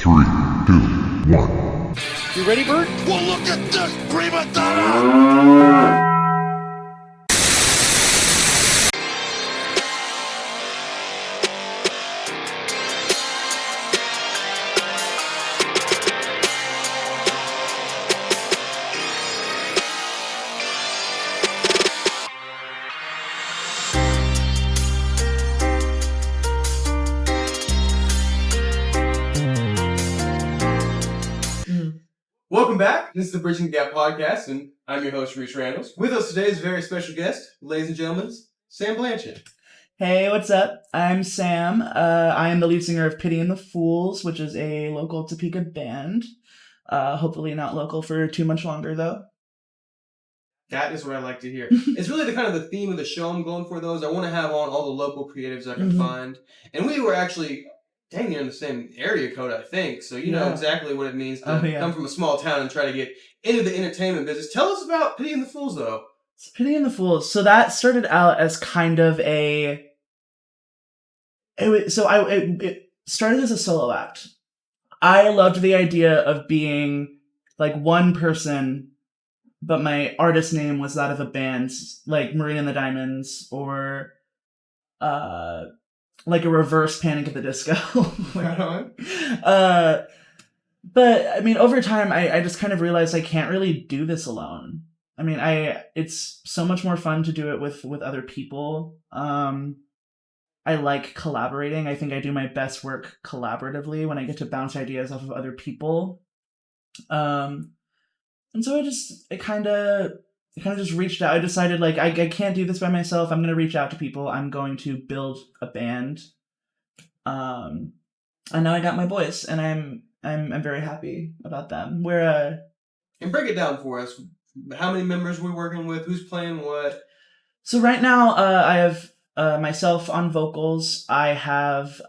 Three, two, one. You ready, Bert? Well, look at this, prima donna! Welcome back. This is the Bridging the Gap podcast, and I'm your host, Reice Randles. With us today is a very special guest, ladies and gentlemen, Sam Blanchett. Hey, what's up? I'm Sam. I am the lead singer of Pity and the Fools, which is a local Topeka band. Hopefully not local for too much longer, though. That is what I like to hear. It's really the kind of the theme of the show I'm going for those. I want to have on all the local creatives I can find. And we were actually dang near in the same area code, I think. So you know exactly what it means to come from a small town and try to get into the entertainment business. Tell us about Pity and the Fools, though. So Pity and the Fools. So that started out as kind of a... It started as a solo act. I loved the idea of being like one person, but my artist name was that of a band, like Marina and the Diamonds, or like a reverse Panic at the Disco. Right on. But I mean, over time, I just kind of realized I can't really do this alone. I mean, it's so much more fun to do it with other people. I like collaborating. I think I do my best work collaboratively when I get to bounce ideas off of other people. And so it kind of just reached out. I decided like I can't do this by myself. I'm going to reach out to people. I'm going to build a band. And now I got my boys, and I'm very happy about them. And break it down for us. How many members are we working with? Who's playing what? So right now, I have myself on vocals. I have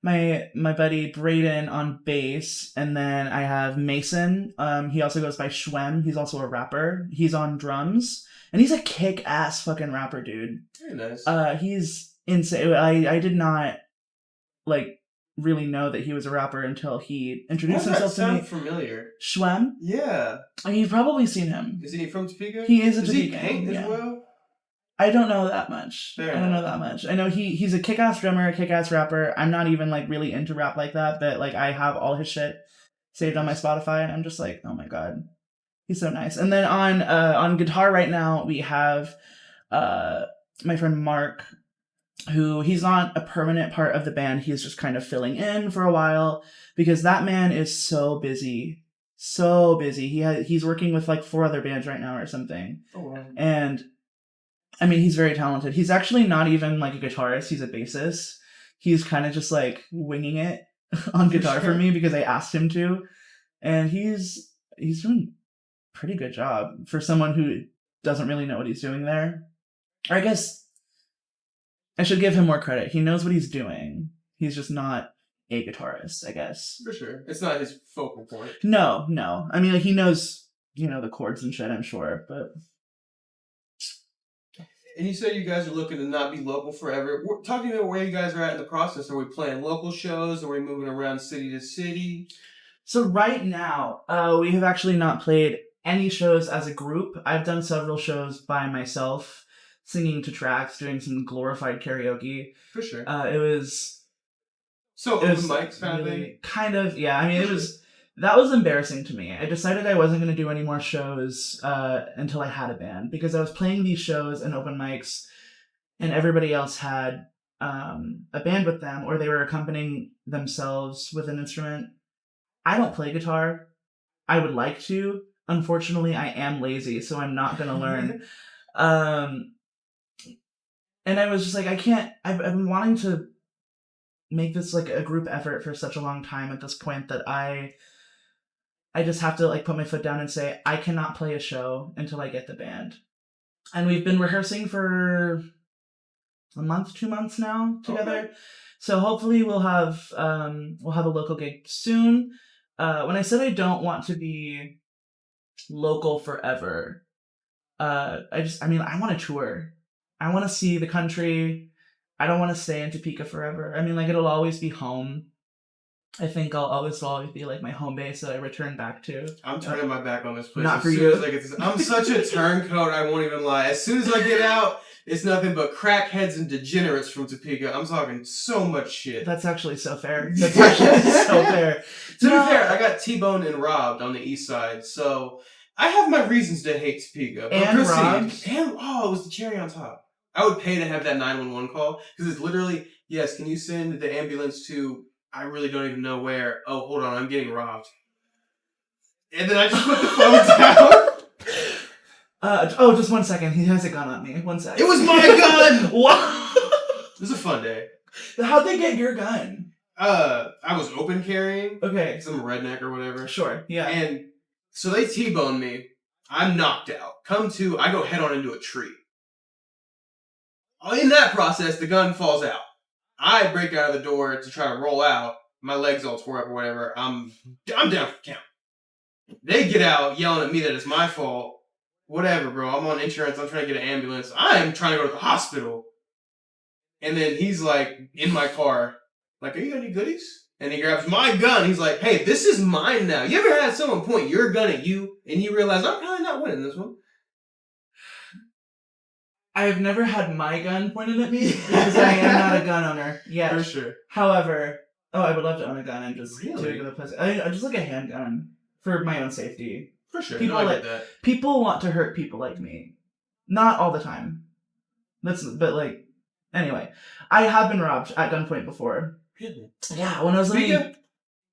my buddy Brayden on bass, and then I have Mason. He also goes by Schwem. He's also a rapper. He's on drums, and he's a kick-ass fucking rapper, dude. Very nice. He's insane. I did not like really know that he was a rapper until he introduced himself to me. Sound familiar? Schwem? Yeah. You've probably seen him. Is he from Topeka? He is a Does Topeka. he paint as well? I don't know that much. Fair I don't know that much. I know he's a kick-ass drummer, a kick-ass rapper. I'm not even like really into rap like that, but like I have all his shit saved on my Spotify, and I'm just like, oh my god, he's so nice. And then on guitar right now we have my friend Mark, who he's not a permanent part of the band. He's just kind of filling in for a while because that man is so busy. So busy. He's working with like 4 other bands right now or something. Oh wow. And I mean, he's very talented. He's actually not even like a guitarist. He's a bassist. He's kind of just like winging it on guitar for me because I asked him to. And he's doing a pretty good job for someone who doesn't really know what he's doing there. Or I guess I should give him more credit. He knows what he's doing. He's just not a guitarist, I guess. For sure. It's not his focal point. No. I mean, like, he knows, the chords and shit, I'm sure, but... And you say you guys are looking to not be local forever. Talk to me about where you guys are at in the process. Are we playing local shows? Are we moving around city to city? So right now, we have actually not played any shows as a group. I've done several shows by myself, singing to tracks, doing some glorified karaoke. For sure. It was... So open mics kind of thing? Kind of, yeah. I mean, that was embarrassing to me. I decided I wasn't going to do any more shows until I had a band, because I was playing these shows and open mics, and everybody else had a band with them, or they were accompanying themselves with an instrument. I don't play guitar. I would like to. Unfortunately, I am lazy, so I'm not going to learn. And I was just like, I can't. I've been wanting to make this like a group effort for such a long time at this point that I just have to like put my foot down and say, I cannot play a show until I get the band. And we've been rehearsing for a month, 2 months now together. Okay. So hopefully we'll have a local gig soon. When I said I don't want to be local forever, I want to tour. I want to see the country. I don't want to stay in Topeka forever. I mean, like, it'll always be home. I think this will always be like my home base that I return back to. I'm turning my back on this place. Not as for soon you. As I get this, I'm such a turncoat, I won't even lie. As soon as I get out, it's nothing but crackheads and degenerates from Topeka. I'm talking so much shit. That's actually so fair. That's actually so fair. To be fair, I got T-boned and robbed on the east side, so I have my reasons to hate Topeka. But And proceed. robbed? And, it was the cherry on top. I would pay to have that 911 call, because it's literally, yes, can you send the ambulance to, I really don't even know where. Oh, hold on, I'm getting robbed. And then I just put the phone down. Just 1 second. He has a gun on me. 1 second. It was my gun! What? It was a fun day. How'd they get your gun? I was open carrying. Okay. Because I'm a redneck or whatever. Sure, yeah. And so they T-bone me. I'm knocked out. Come to, I go head on into a tree. In that process, the gun falls out. I break out of the door to try to roll out. My legs all tore up or whatever. I'm down for the count. They get out yelling at me that it's my fault. Whatever, bro. I'm on insurance. I'm trying to get an ambulance. I am trying to go to the hospital. And then he's like, in my car, like, are you got any goodies? And he grabs my gun. He's like, hey, this is mine now. You ever had someone point your gun at you and you realize, I'm probably not winning this one? I've never had my gun pointed at me because I am not a gun owner yet. For sure. However, I would love to own a gun and just Really? do it with a pussy. I just like a handgun for my own safety. For sure. People I like get that. people want to hurt people like me, not all the time. Anyway, I have been robbed at gunpoint before. Really? Yeah, when I was living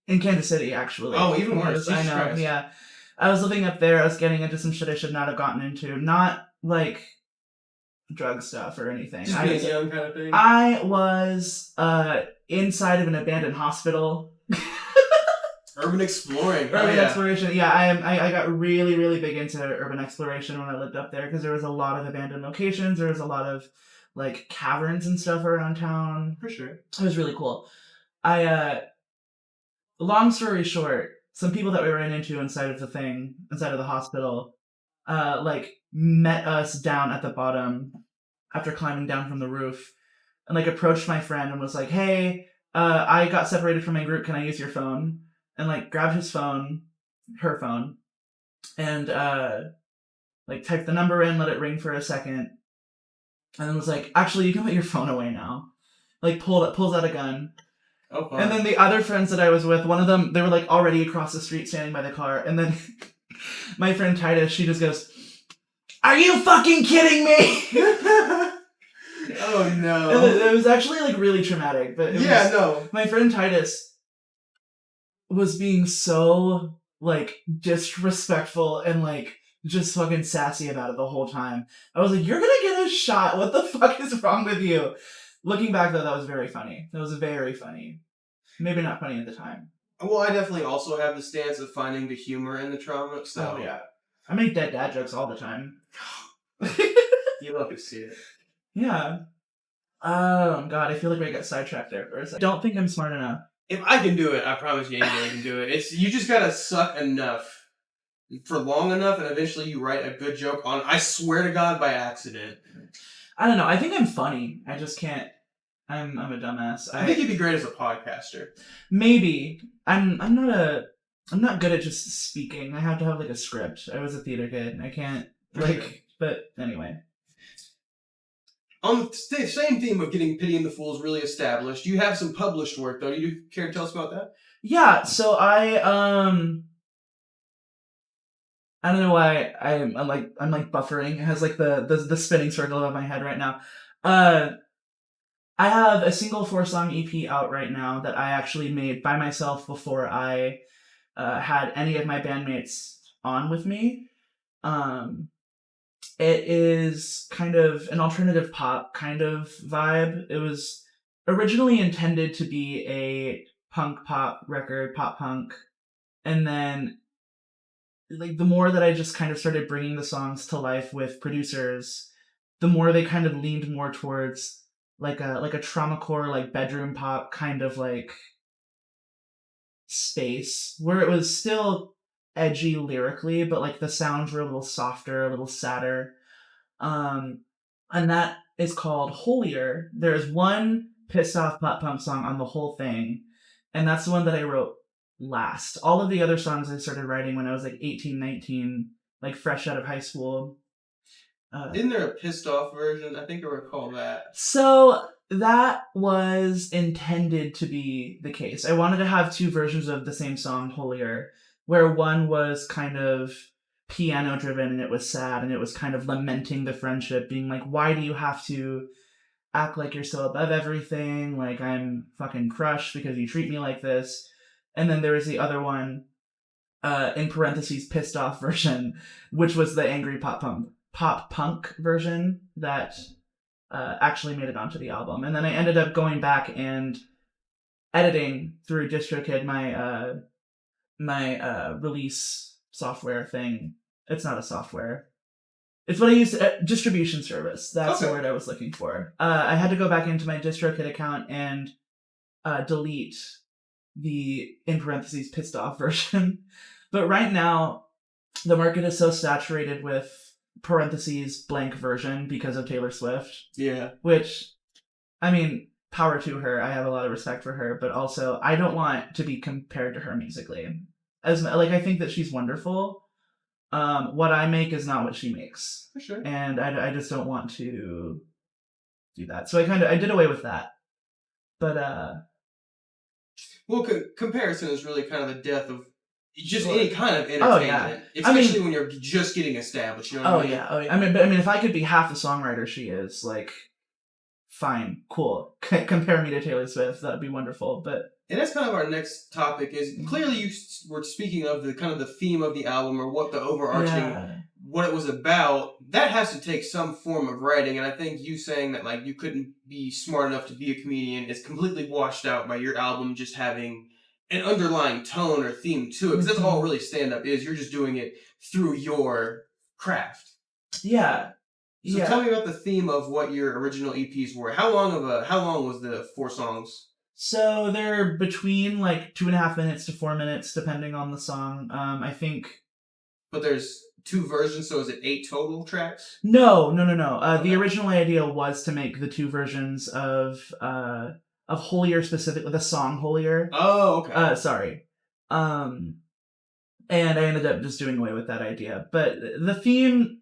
in Kansas City, actually. Oh, even worse. I Jesus know. Christ. Yeah, I was living up there. I was getting into some shit I should not have gotten into. Not like drug stuff or anything. Just being young kind of thing. I was inside of an abandoned hospital. Urban exploring. Urban exploration. Yeah, I got really, really big into urban exploration when I lived up there because there was a lot of abandoned locations. There was a lot of like caverns and stuff around town. For sure. It was really cool. Long story short, some people that we ran into inside of the hospital, met us down at the bottom after climbing down from the roof and like approached my friend and was like, hey, I got separated from my group. Can I use your phone? And like grabbed his phone, her phone, and typed the number in, let it ring for a second, and then was like, actually, you can put your phone away now. Like pulls out a gun. Oh, fun. And then the other friends that I was with, one of them, they were like already across the street standing by the car, and then my friend Titus, she just goes, are you fucking kidding me? Oh no. It was actually like really traumatic, but no. My friend Titus was being so like disrespectful and like just fucking sassy about it the whole time. I was like, you're gonna get a shot. What the fuck is wrong with you? Looking back though, that was very funny. That was very funny. Maybe not funny at the time. Well, I definitely also have the stance of finding the humor in the trauma. So Oh yeah. I make dead dad jokes all the time. You love to see it. Yeah. Oh god, I feel like we got sidetracked there for a second. Don't think I'm smart enough. If I can do it, I promise you anybody can do it. You just gotta suck enough for long enough, and eventually you write a good joke on. I swear to God, by accident. I don't know. I think I'm funny. I just can't. I'm a dumbass. I think you'd be great as a podcaster. Maybe. I'm not good at just speaking. I have to have like a script. I was a theater kid. I can't but anyway. On the same theme of getting Pity and the Fools really established, you have some published work though. Do you care to tell us about that? Yeah, so I don't know why I'm buffering. It has like the spinning circle above my head right now. I have a single 4-song EP out right now that I actually made by myself before I had any of my bandmates on with me. It is kind of an alternative pop kind of vibe. It was originally intended to be a punk pop record, pop punk, and then like the more that I just kind of started bringing the songs to life with producers, the more they kind of leaned more towards like a traumacore, like bedroom pop kind of like space where it was still edgy lyrically, but like the sounds were a little softer, a little sadder. And that is called Holier. There's one pissed off pop punk song on the whole thing, and that's the one that I wrote last. All of the other songs I started writing when I was like 18, 19, like fresh out of high school. Isn't there a pissed off version? I think I recall that. So that was intended to be the case. I wanted to have two versions of the same song, Holier, where one was kind of piano driven and it was sad and it was kind of lamenting the friendship, being like, why do you have to act like you're so above everything? Like, I'm fucking crushed because you treat me like this. And then there was the other one, in parentheses, pissed off version, which was the angry pop punk version that actually made it onto the album. And then I ended up going back and editing through DistroKid, my release software thing. It's not a software. It's what I use, distribution service. That's the word I was looking for. I had to go back into my DistroKid account and delete the, in parentheses, pissed off version. But right now, the market is so saturated with parentheses blank version because of Taylor Swift. Yeah. Which, I mean, power to her. I have a lot of respect for her, but also I don't want to be compared to her musically. As like, I think that she's wonderful. What I make is not what she makes. For sure. And I just don't want to do that. So I did away with that. But well, comparison is really kind of the death of just any kind of entertainment. Oh, yeah. Especially when you're just getting established, you know what I mean? Oh yeah. I mean, if I could be half the songwriter she is, like, fine, cool. Compare me to Taylor Swift, that'd be wonderful. And that's kind of our next topic. Is clearly you were speaking of the kind of the theme of the album or what the overarching, what it was about. That has to take some form of writing, and I think you saying that like you couldn't be smart enough to be a comedian is completely washed out by your album just having an underlying tone or theme to it, because that's all really stand-up is. You're just doing it through your craft. Yeah. So tell me about the theme of what your original EPs were. How long was the 4 songs? So they're between like 2.5 minutes to 4 minutes, depending on the song. I think. But there's 2 versions, so is it 8 total tracks? No. Okay. The original idea was to make the 2 versions of Holier, specifically the song Holier. Oh, okay. Sorry. And I ended up just doing away with that idea. But the theme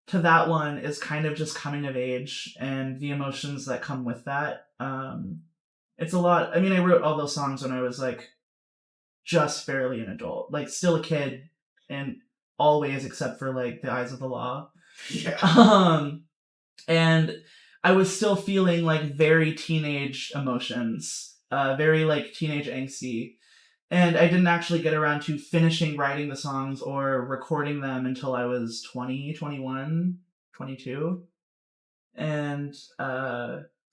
to that one is kind of just coming of age and the emotions that come with that. It's a lot. I mean, I wrote all those songs when I was like just barely an adult, like still a kid, and always except for like the eyes of the law. Yeah. And I was still feeling like very teenage emotions, very like teenage angsty. And I didn't actually get around to finishing writing the songs or recording them until I was 20, 21, 22. And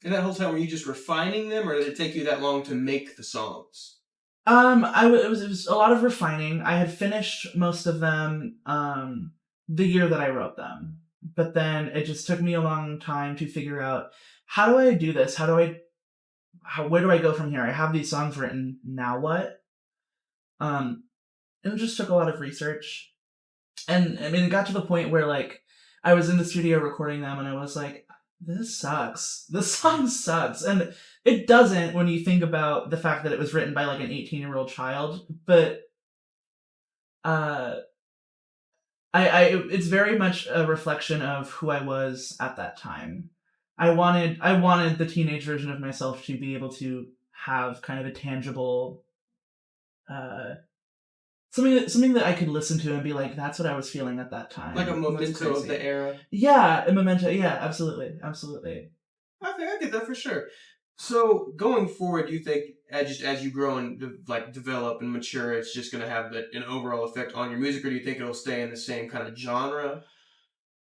in that whole time, were you just refining them, or did it take you that long to make the songs? It was a lot of refining. I had finished most of them the year that I wrote them. But then it just took me a long time to figure out, how do I do this? Where do I go from here? I have these songs written, now what? It just took a lot of research. And I mean, it got to the point where like I was in the studio recording them and I was like, this sucks. This song sucks. And it doesn't when you think about the fact that it was written by like an 18-year-old child, but it's very much a reflection of who I was at that time. I wanted the teenage version of myself to be able to have kind of a tangible something that I could listen to and be like, that's what I was feeling at that time. Like a memento of the era. Yeah, a memento. Yeah, absolutely. I think I get that for sure. So going forward, do you think as you grow and develop and mature, it's just going to have an overall effect on your music, or do you think it'll stay in the same kind of genre?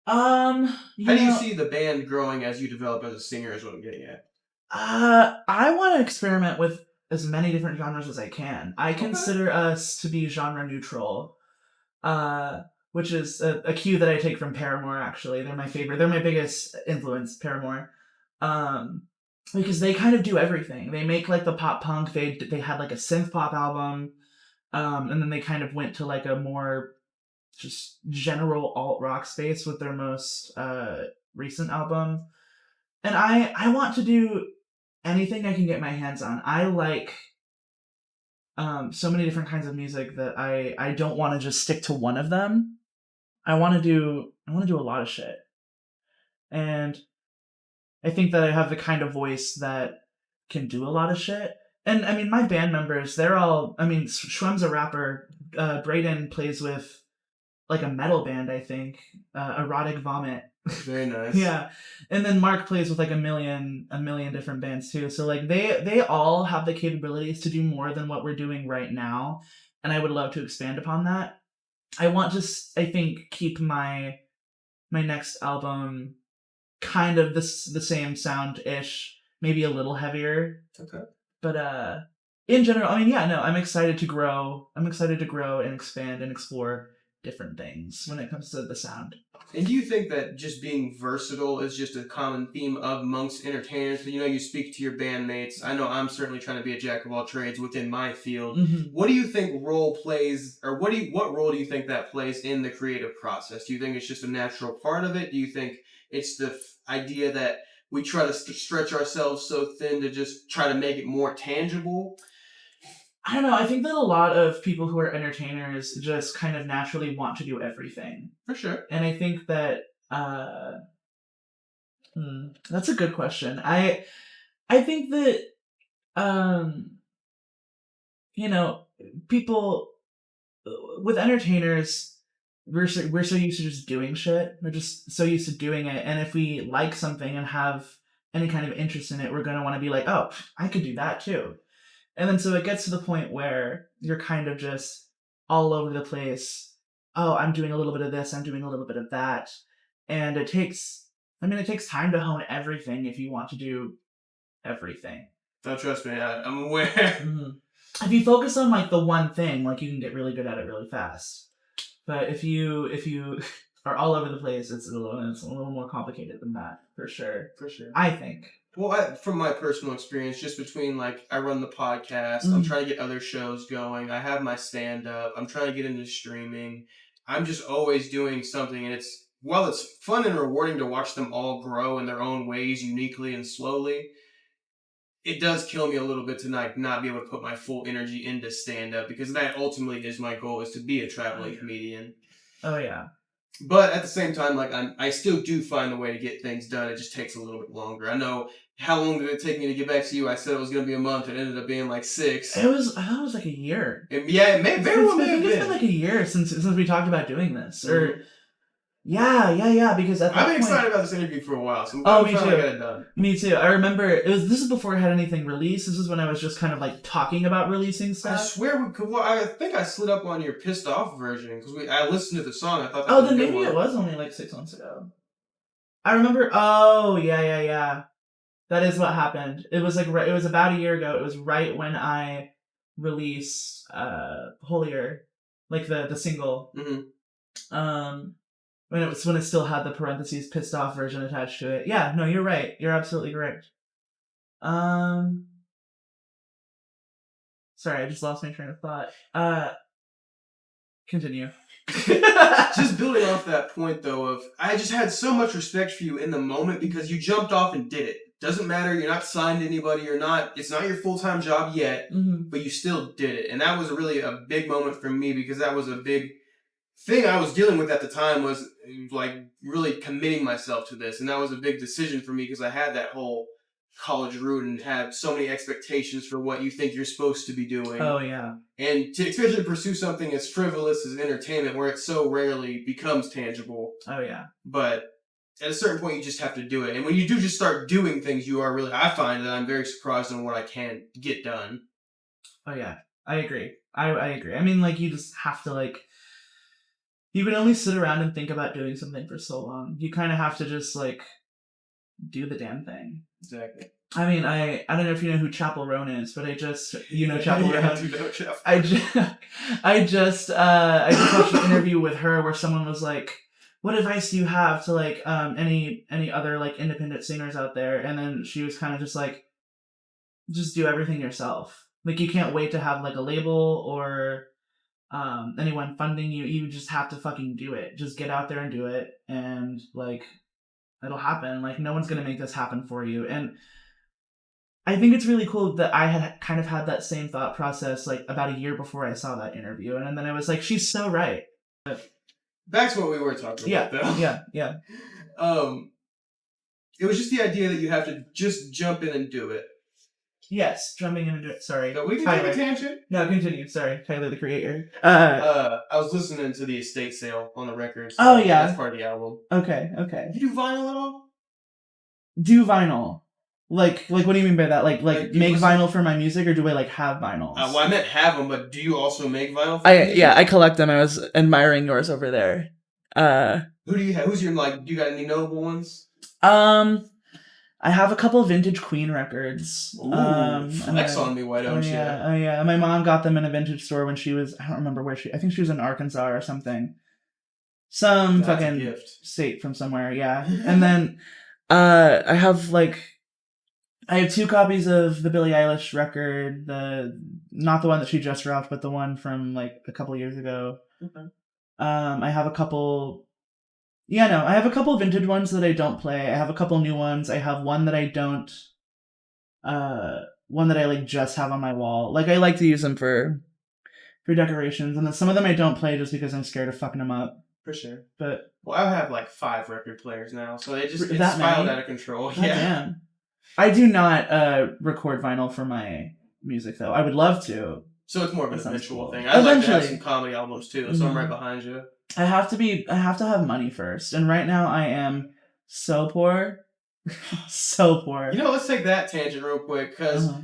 How do you see the band growing as you develop as a singer? Is what I'm getting at. I want to experiment with as many different genres as I can. I consider us to be genre neutral, which is a cue that I take from Paramore. Actually, they're my favorite. They're my biggest influence, Paramore. Because they kind of do everything. They make like the pop punk. They had like a synth pop album, and then they kind of went to like a more just general alt rock space with their most recent album. And I want to do anything I can get my hands on. I like so many different kinds of music that I don't want to just stick to one of them. I want to do a lot of shit. And I think that I have the kind of voice that can do a lot of shit. And I mean, my band members, they're all, I mean, Schwemm's a rapper. Brayden plays with like a metal band, I think. Erotic Vomit. Very nice. Yeah. And then Mark plays with like a million different bands too. So like they all have the capabilities to do more than what we're doing right now. And I would love to expand upon that. I want to, I think, keep my next album kind of the same sound-ish, maybe a little heavier. Okay. But in general, I mean, yeah, no, I'm excited to grow. I'm excited to grow and expand and explore different things when it comes to the sound. And do you think that just being versatile is just a common theme amongst entertainers? You know, you speak to your bandmates. I know I'm certainly trying to be a jack of all trades within my field. Mm-hmm. What do you think role plays, or what role do you think that plays in the creative process? Do you think it's just a natural part of it? Do you think it's the idea that we try to stretch ourselves so thin to just try to make it more tangible? I don't know. I think that a lot of people who are entertainers just kind of naturally want to do everything. For sure. And I think that that's a good question. I think that you know, people with entertainers, we're so used to just doing shit. We're just so used to doing it, and if we like something and have any kind of interest in it, we're gonna want to be like, oh, I could do that too. And then so it gets to the point where you're kind of just all over the place. Oh, I'm doing a little bit of this, I'm doing a little bit of that. And it takes time to hone everything if you want to do everything. Don't trust me, I'm aware. Mm-hmm. If you focus on like the one thing, like you can get really good at it really fast. But if you are all over the place, it's a little more complicated than that, for sure. For sure. I think. Well, from my personal experience, just between like I run the podcast, I'm trying to get other shows going, I have my stand-up, I'm trying to get into streaming. I'm just always doing something, and it's fun and rewarding to watch them all grow in their own ways, uniquely and slowly. It does kill me a little bit to not be able to put my full energy into stand-up, because that ultimately is my goal, is to be a traveling comedian. Oh, yeah. But at the same time, like I still do find a way to get things done. It just takes a little bit longer. I know, how long did it take me to get back to you? I said it was going to be a month. It ended up being like 6. I thought it was like a year. It may very well have been. It's been like a year since we talked about doing this. Or yeah. Because at that I've been point, excited about this interview for a while. So me too. I got it done. Me too. I remember this is before I had anything released. This is when I was just kind of like talking about releasing stuff. I swear I think I slid up on your Pissed Off version because I listened to the song. I thought that was then maybe it was only like 6 months ago. I remember. Oh yeah. That is what happened. It was like it was about a year ago. It was right when I released Holier, like the single. Mm-hmm. When it still had the parentheses Pissed Off version attached to it. Yeah, no, you're right. You're absolutely correct. Sorry, I just lost my train of thought. Continue. Just building off that point, though, I just had so much respect for you in the moment because you jumped off and did it. Doesn't matter, you're not signed to anybody, it's not your full-time job yet, but you still did it. And that was really a big moment for me, because that was a big thing I was dealing with at the time, was like really committing myself to this. And that was a big decision for me, because I had that whole college route and had so many expectations for what you think you're supposed to be doing. Oh, yeah. And to especially pursue something as frivolous as entertainment, where it so rarely becomes tangible. Oh, yeah. But at a certain point, you just have to do it. And when you do just start doing things, I find that I'm very surprised on what I can get done. Oh, yeah. I agree. I agree. I mean, like, you just have to, like, you can only sit around and think about doing something for so long. You kind of have to just, like, do the damn thing. Exactly. I mean, I don't know if you know who Chapel Roan is, but you know Chapel Roan. I do know Chapel. I just watched an interview with her where someone was like, what advice do you have to like any other like independent singers out there? And then she was kind of just like, just do everything yourself. Like, you can't wait to have like a label or anyone funding you. You just have to fucking do it. Just get out there and do it, and like it'll happen. Like, no one's gonna make this happen for you. And I think it's really cool that I had kind of had that same thought process like about a year before I saw that interview, and then I was like, she's so right. Back to what we were talking Yeah, about, though. yeah. It was just the idea that you have to just jump in and do it. Yes, jumping into it. Sorry. But we can Tyler. take a tangent. No, continue. Sorry, Tyler, the creator. I was listening to the estate sale on the records. Oh, yeah. That's part of the album. Okay. You do vinyl at all? Do vinyl. Like, what do you mean by that? Like make listen- vinyl for my music, or do I like have vinyls? Well, I meant have them, but do you also make vinyl for music? I collect them. I was admiring yours over there. Who do you have? Who's your, like, do you got any notable ones? I have a couple of vintage Queen records. Ooh, flex on me, why don't you? Oh yeah. My mom got them in a vintage store when she was, I don't remember where I think she was in Arkansas or something. Some That's a fucking gift. state from somewhere, yeah. And then I have 2 copies of the Billie Eilish record, not the one that she just dropped, but the one from like a couple years ago. Okay. I have a couple vintage ones that I don't play. I have a couple new ones. I have one that I don't, one that I like just have on my wall. Like I like to use them for decorations, and then some of them I don't play just because I'm scared of fucking them up. For sure. But Well, I have like 5 record players now, so it's That spiraled many? out of control. God Yeah. damn. I do not record vinyl for my music though. I would love to. So it's more of an That sounds eventual cool. thing. I'd like to have Eventually. some comedy albums too, so I'm Mhm. right behind you. I have to have money first, and right now I am so poor, so poor. You know, let's take that tangent real quick, because Uh-huh.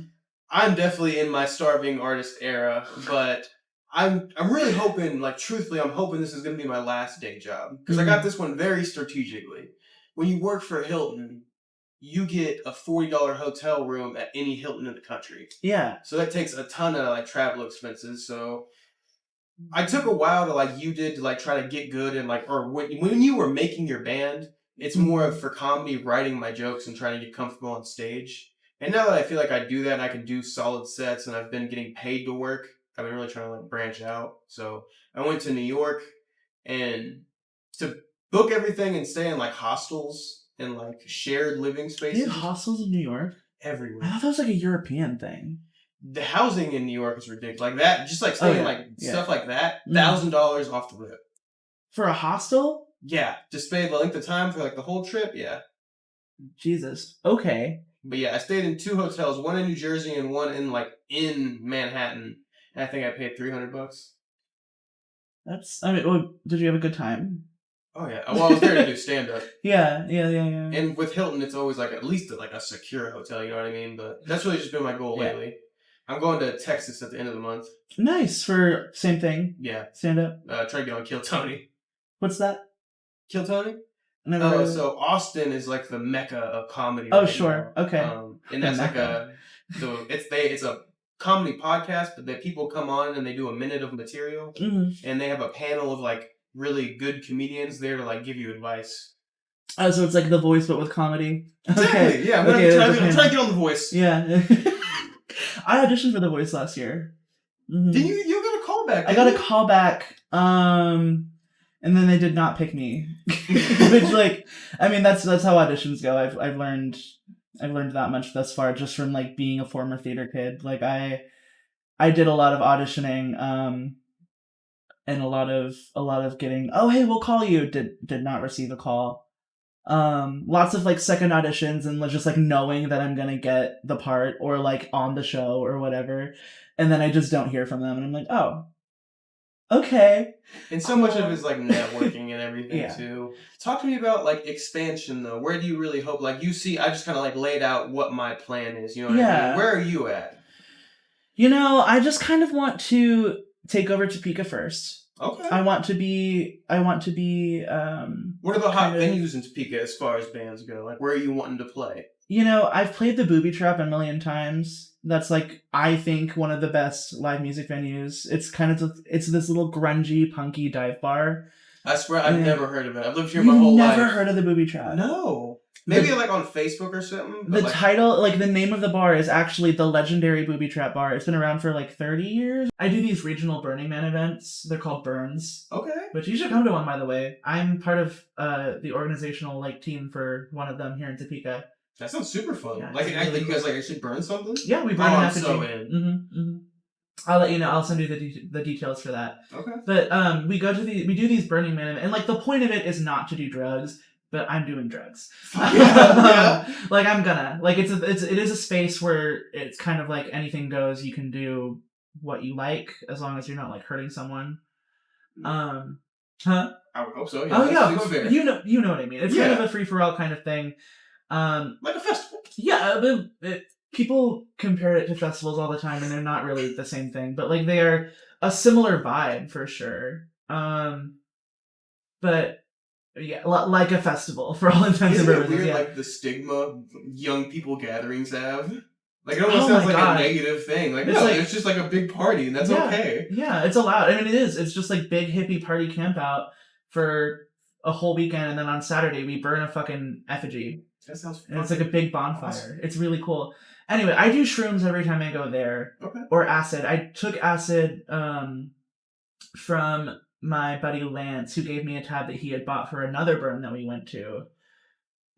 I'm definitely in my starving artist era, but I'm really hoping, like, truthfully, I'm hoping this is going to be my last day job, because I got this one very strategically. When you work for Hilton, you get a $40 hotel room at any Hilton in the country. Yeah. So that takes a ton of like travel expenses. So I took a while to, like you did, to like try to get good, and like, or when you were making your band, it's more of for comedy, writing my jokes and trying to get comfortable on stage. And now that I feel like I do that and I can do solid sets and I've been getting paid to work, I've been really trying to like branch out. So I went to New York and to book everything and stay in like hostels and like shared living They spaces have hostels in New York? I everywhere. thought that was like a European thing. The housing in New York is ridiculous. Like that, just like staying stuff like that, $1,000 off the rip. For a hostel? Yeah, just pay the length of time for like the whole trip. Yeah, Jesus. Okay. but yeah, I stayed in 2 hotels, one in New Jersey and one in Manhattan. And I think I paid $300. Did you have a good time? Oh yeah, well I was there to do stand up. Yeah. And with Hilton, it's always like at least like a secure hotel. You know what I mean? But that's really just been my goal lately. I'm going to Texas at the end of the month. Nice for same thing. Yeah, Stand up. trying to get on Kill Tony. What's that? Kill Tony? Never heard of it. So Austin is like the mecca of comedy. Oh, right sure. now. Okay. And that's like Mecca. it's a comedy podcast, but that people come on and they do a minute of material, and they have a panel of like really good comedians there to like give you advice. Oh, so it's like The Voice, but with comedy. Exactly. Okay. Yeah. I'm trying to get on The Voice. Yeah. I auditioned for The Voice last year. Did you got a callback? I got a call back, and then they did not pick me. Which, like, I mean, that's how auditions go. I've learned that much thus far, just from like being a former theater kid. Like I did a lot of auditioning, and a lot of getting, oh hey, we'll call you. Did not receive a call. Lots of like second auditions and just like knowing that I'm gonna get the part or like on the show or whatever, and then I just don't hear from them, and I'm like, oh, okay. And so much of it is like networking and everything Yeah. too. Talk to me about like expansion though. Where do you really hope? Like you see, I just kind of like laid out what my plan is. You know what I mean? Where are you at? I just kind of want to take over Topeka first. Okay. I want to be. What are the hot kind of- venues in Topeka as far as bands go? Like, where are you wanting to play? I've played the Booby Trap a million times. That's like, I think, one of the best live music venues. It's this little grungy, punky dive bar. I swear, I've never heard of it. I've lived here You've my whole life. never heard of the Booby Trap? No. Maybe like on Facebook or something. The title, like the name of the bar is actually the legendary Booby Trap Bar. It's been around for like 30 years. I do these regional Burning Man events. They're called Burns. Okay. Which you should come to one, by the way. I'm part of the organizational like team for one of them here in Topeka. That sounds super fun. Yeah, like, it's I really think you guys like actually burn something. Yeah, we burn Oh, an I'm effigy. so in. I'll let you know. I'll send you the details for that. Okay. But we do these Burning Man, and like the point of it is not to do drugs, but I'm doing drugs. Yeah. Like I'm gonna like it is a space where it's kind of like anything goes. You can do what you like as long as you're not like hurting someone. Huh? I would hope so. Yeah, Oh yeah, fair. you know what I mean. It's kind of a free for all kind of thing. Like a festival. Yeah, people compare it to festivals all the time, and they're not really the same thing. But like they are a similar vibe for sure. But yeah, like a festival for all intents and purposes. Weird, Yeah. like the stigma young people gatherings have. Like it almost sounds like a negative thing. Like it's just like a big party, and that's okay. Yeah, it's allowed. I mean, it is. It's just like big hippie party camp out for a whole weekend, and then on Saturday we burn a fucking effigy. That sounds fun. And it's like a big bonfire. Awesome. It's really cool. Anyway, I do shrooms every time I go there. Okay. Or acid. I took acid from my buddy Lance, who gave me a tab that he had bought for another burn that we went to.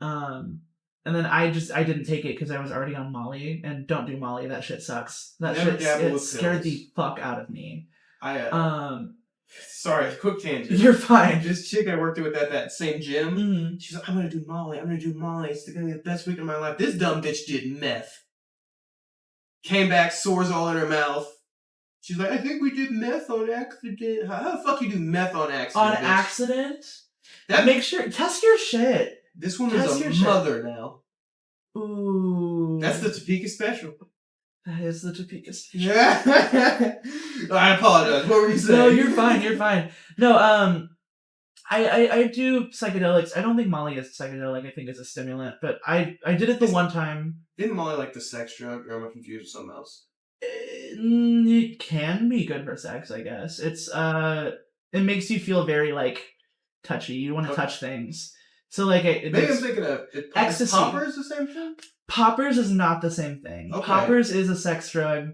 And then I didn't take it because I was already on Molly, and don't do Molly. That shit sucks. That shit scared the fuck out of me. Sorry, quick tangent. You're fine. This chick I worked with at that same gym, mm-hmm. She's like, I'm gonna do Molly. It's gonna be the best week of my life. This dumb bitch did meth. Came back, sores all in her mouth. She's like, I think we did meth on accident. How the fuck you do meth on accident? On bitch? Accident? That make sure test your shit. This woman's a mother now. Ooh. That's the Topeka special. That is the Topeka special. Yeah. I apologize. What were you saying? No, you're fine. No, I do psychedelics. I don't think Molly is psychedelic. I think it's a stimulant. But I did it the one time. Isn't Molly like the sex drug, or am I confused with something else? It can be good for sex, I guess. It's it makes you feel very like touchy. You want to touch things. So like maybe I'm thinking of ecstasy. Poppers the same thing? Poppers is not the same thing. Okay. Poppers is a sex drug.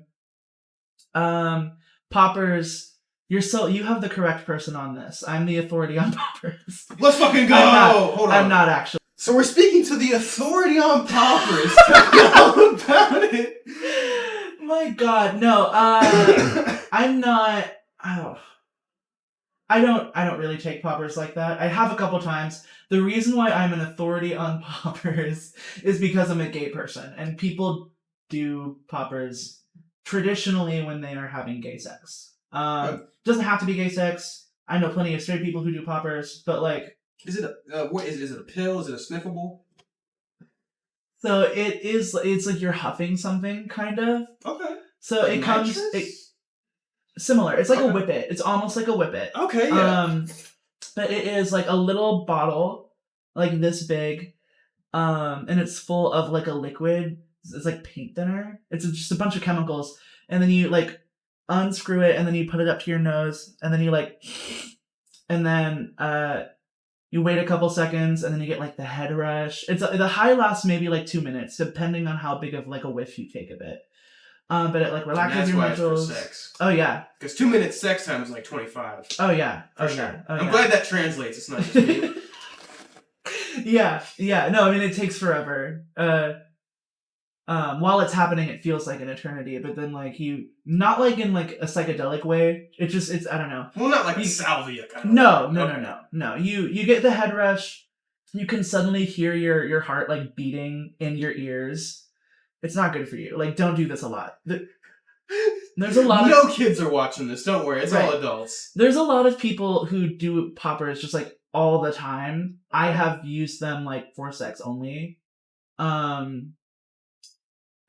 Poppers, you have the correct person on this. I'm the authority on poppers. Let's fucking go! Hold on. I'm not actually. So we're speaking to the authority on poppers. Tell me all about it. My God, no. I'm not. I don't really take poppers like that. I have a couple times. The reason why I'm an authority on poppers is because I'm a gay person, and people do poppers traditionally when they are having gay sex. Doesn't have to be gay sex. I know plenty of straight people who do poppers, but like, is it a pill? Is it a sniffable? So it's like you're huffing something, kind of. Okay. So like it comes similar. It's like a whippet. It's almost like a whippet. Okay, yeah. But it is like a little bottle, like this big, and it's full of like a liquid. It's like paint thinner. It's just a bunch of chemicals, and then you like unscrew it, and then you put it up to your nose, and then you like, and then you wait a couple seconds, and then you get like the head rush. The high lasts maybe like 2 minutes, depending on how big of like a whiff you take of it. But it like relaxes your muscles. That's why it's for sex. Oh yeah. Because 2 minutes sex time is like 25. Oh yeah. Sure. I'm glad that translates. It's not just me. Yeah. No, I mean it takes forever. While it's happening, it feels like an eternity. But then like not like in like a psychedelic way. It's I don't know. Well, not like a salvia kind of. No. You get the head rush. You can suddenly hear your heart like beating in your ears. It's not good for you. Like, don't do this a lot. There's a lot No kids are watching this. Don't worry. It's all adults. There's a lot of people who do poppers just, like, all the time. I have used them, like, for sex only. I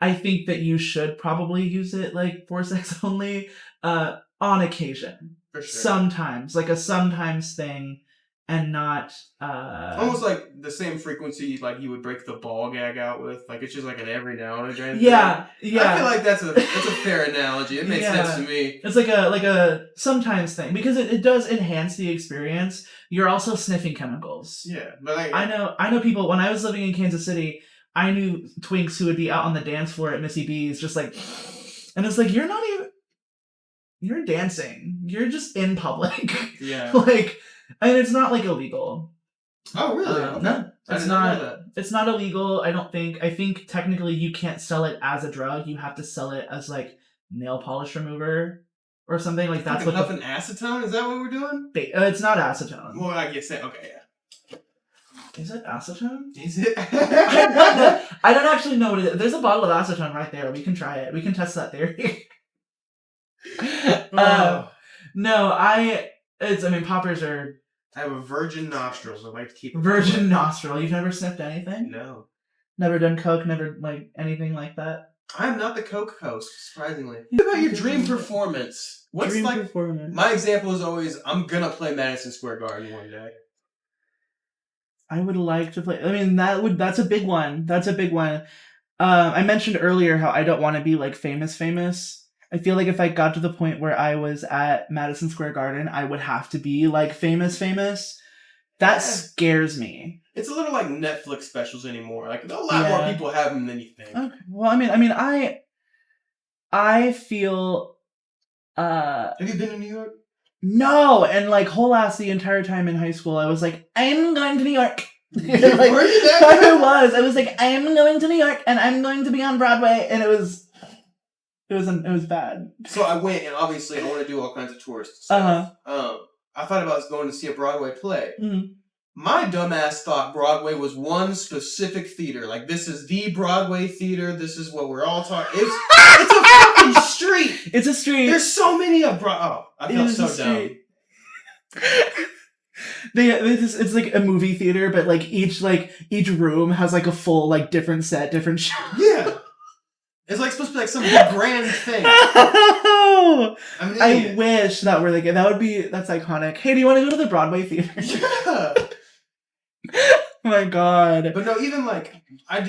think that you should probably use it, like, for sex only on occasion. For sure. Sometimes. Like, a sometimes thing. And not almost like the same frequency like you would break the ball gag out with. Like it's just like an every now and again. Yeah. I feel like that's a fair analogy. It makes sense to me. It's like a sometimes thing because it does enhance the experience. You're also sniffing chemicals. Yeah, but like, I know people. When I was living in Kansas City, I knew twinks who would be out on the dance floor at Missy B's, just like, and it's like you're dancing. You're just in public. Yeah. Like. And it's not, like, illegal. Oh, really? Okay. No, I it's did not know not. that. It's not illegal. I don't think. I think technically you can't sell it as a drug. You have to sell it as like nail polish remover or something like that's Fucking what huffing acetone? Is that what we're doing? it's not acetone. Well, I guess that. Okay, yeah. Is it acetone? Is it? I don't actually know what it is. There's a bottle of acetone right there. We can try it. We can test that theory. No, poppers are I have a virgin nostrils. I like to keep virgin nostril. You've never sniffed anything? No. Never done coke? Never like anything like that? I'm not the coke host, surprisingly. What about your dream performance? What's Dream like performance. my example is always I'm gonna play Madison Square Garden one day. I would like to play. I mean, that's a big one. That's a big one. I mentioned earlier how I don't want to be like famous. I feel like if I got to the point where I was at Madison Square Garden, I would have to be like famous. That scares me. It's a little like Netflix specials anymore. Like a lot more people have them than you think. Okay. Well, I feel. Have you been to New York? No, and like whole ass the entire time in high school, I was like, I'm going to New York. Were you there? I was like, I'm going to New York, and I'm going to be on Broadway, and it was bad. So I went, and obviously I want to do all kinds of tourist stuff. I thought about going to see a Broadway play. Mm-hmm. My dumbass thought Broadway was one specific theater. Like, this is the Broadway theater. This is what we're all talking. It's a fucking street. It's a street. There's so many of I felt so dumb. It's like a movie theater, but like each room has like a full like different set, different show. Yeah. It's like supposed to be like some big grand thing. I wish that were that's iconic. Hey, do you want to go to the Broadway theater? Yeah. Oh my god. But no, even like I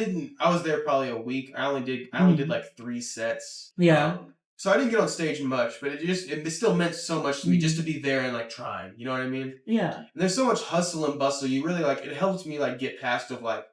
was there probably a week. I only did like 3 sets. Yeah. So I didn't get on stage much, but it still meant so much to me just to be there and like trying. You know what I mean? Yeah. And there's so much hustle and bustle. You really like it helps me like get past of like.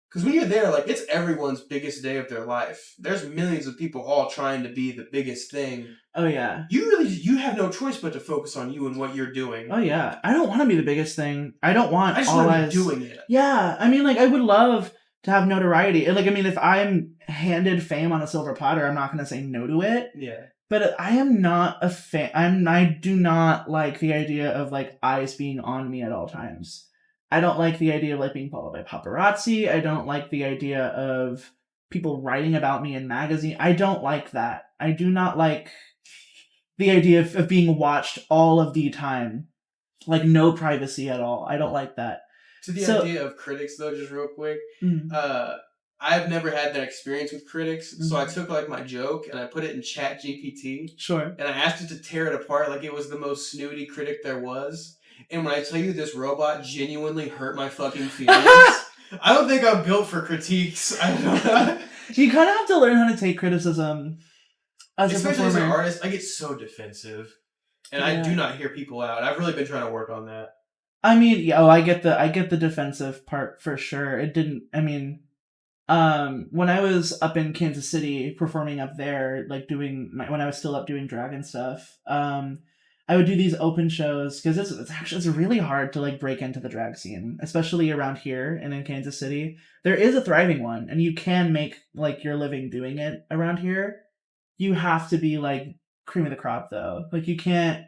Because when you're there, like, it's everyone's biggest day of their life. There's millions of people all trying to be the biggest thing. Oh, yeah. You have no choice but to focus on you and what you're doing. Oh, yeah. I don't want to be the biggest thing. I just want to be doing it. Yeah. I mean, like, I would love to have notoriety. Like, I mean, if I'm handed fame on a silver platter, I'm not going to say no to it. Yeah. But I am not a fan. I do not like the idea of, like, eyes being on me at all times. I don't like the idea of like being followed by paparazzi. I don't like the idea of people writing about me in magazine. I don't like that. I do not like the idea of being watched all of the time. Like no privacy at all. I don't like that. To the idea of critics though, just real quick, I've never had that experience with critics. So I took like my joke and I put it in Chat GPT. Sure. And I asked it to tear it apart like it was the most snooty critic there was. And when I tell you this robot genuinely hurt my fucking feelings, I don't think I'm built for critiques. I don't know. You kind of have to learn how to take criticism as especially a performer. As an artist, I get so defensive. And I do not hear people out. I've really been trying to work on that. I mean, yeah, I get the defensive part for sure. It didn't, I mean, when I was up in Kansas City performing up there, like when I was still up doing drag and stuff, I would do these open shows because it's really hard to like break into the drag scene, especially around here and in Kansas City. There is a thriving one, and you can make like your living doing it around here. You have to be like cream of the crop though. Like you can't.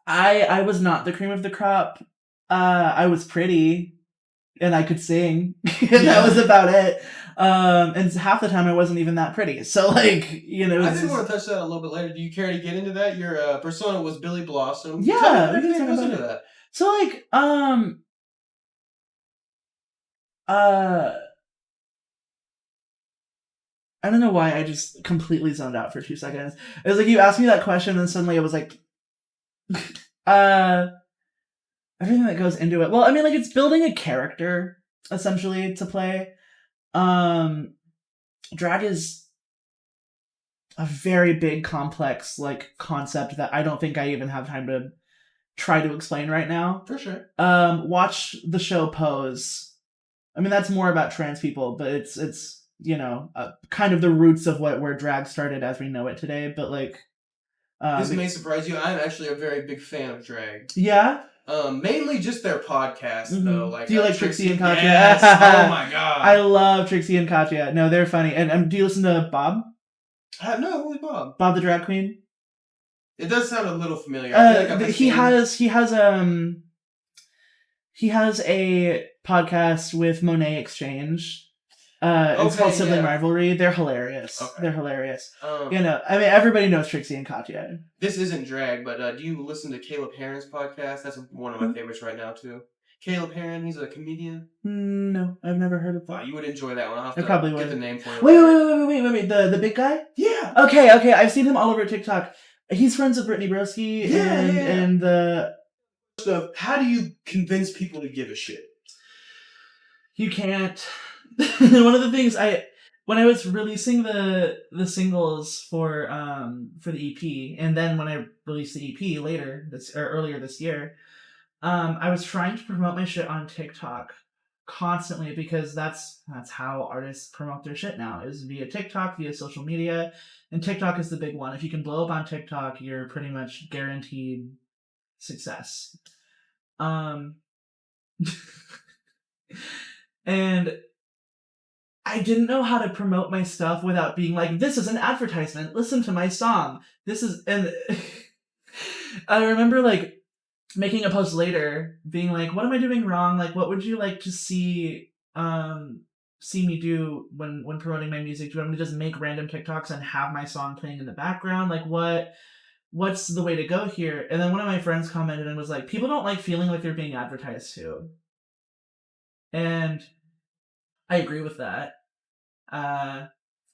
I was not the cream of the crop. I was pretty, and I could sing, and that was about it. And half the time I wasn't even that pretty. So like, you know. I did want to touch that a little bit later. Do you care to get into that? Your persona was Billy Blossom. Yeah, we can talk about that. So like, I don't know why I just completely zoned out for 2 seconds. It was like you asked me that question and suddenly I was like, everything that goes into it. Well, I mean, like it's building a character essentially to play. Drag is a very big, complex like concept that I don't think I even have time to try to explain right now. For sure. Watch the show Pose. I mean, that's more about trans people, but it's you know kind of the roots of where drag started as we know it today. But like, this may surprise you. I'm actually a very big fan of drag. Yeah. Mainly just their podcast though. Like, do you like Trixie and Katya? Yes. Oh my god. I love Trixie and Katya. No, they're funny. And do you listen to Bob? No, who's Bob? Bob the drag queen. It does sound a little familiar. I feel like he has a podcast with Monet Exchange. It's called Sibling Rivalry. They're hilarious. Okay. They're hilarious. Everybody knows Trixie and Katya. This isn't drag, but do you listen to Caleb Heron's podcast? That's one of my favorites right now too. Caleb Heron, he's a comedian. No, I've never heard of that. Wow, you would enjoy that one. I'll have I to probably get would. the name for you. Wait. The big guy? Yeah. Okay. I've seen him all over TikTok. He's friends with Brittany Broski and the... So, how do you convince people to give a shit? You can't. One of the things when I was releasing the singles for the EP, and then when I released the EP earlier this year, I was trying to promote my shit on TikTok constantly because that's how artists promote their shit now, is via TikTok, via social media, and TikTok is the big one. If you can blow up on TikTok, you're pretty much guaranteed success. And I didn't know how to promote my stuff without being like, this is an advertisement, listen to my song. And I remember like making a post later being like, what am I doing wrong? Like, what would you like to see me do when promoting my music? Do you want me to just make random TikToks and have my song playing in the background? Like, what's the way to go here? And then one of my friends commented and was like, people don't like feeling like they're being advertised to. And I agree with that.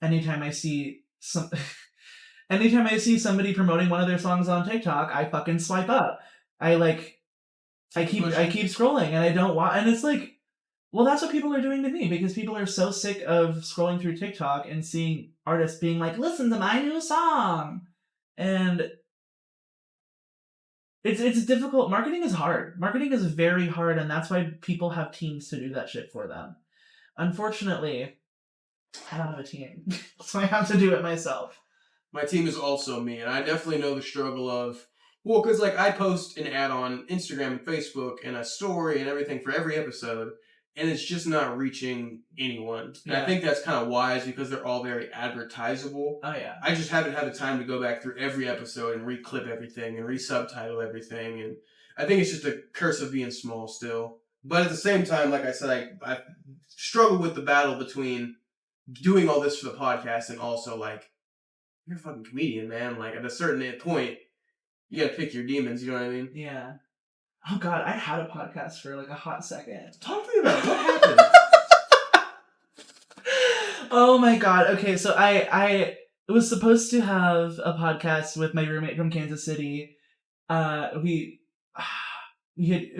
Anytime I see somebody promoting one of their songs on TikTok, I fucking swipe up. I keep scrolling and I don't want, and it's like, well, that's what people are doing to me because people are so sick of scrolling through TikTok and seeing artists being like, listen to my new song. And it's difficult. Marketing is hard. Marketing is very hard, and that's why people have teams to do that shit for them. Unfortunately, I don't have a team, so I have to do it myself. My team is also me, and I definitely know the struggle of, well, because like I post an ad on Instagram and Facebook and a story and everything for every episode, and it's just not reaching anyone. And I think that's kind of wise because they're all very advertisable. Oh yeah. I just haven't had the time to go back through every episode and re-clip everything and re-subtitle everything, and I think it's just a curse of being small still. But at the same time, like I said, I struggle with the battle between doing all this for the podcast and also like, you're a fucking comedian, man. Like at a certain point, you gotta pick your demons, you know what I mean? Yeah. Oh god, I had a podcast for like a hot second. Talk to me about it. What happened? Oh my god. Okay, so I was supposed to have a podcast with my roommate from Kansas City. It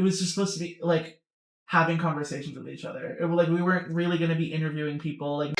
was just supposed to be like having conversations with each other. We weren't really going to be interviewing people like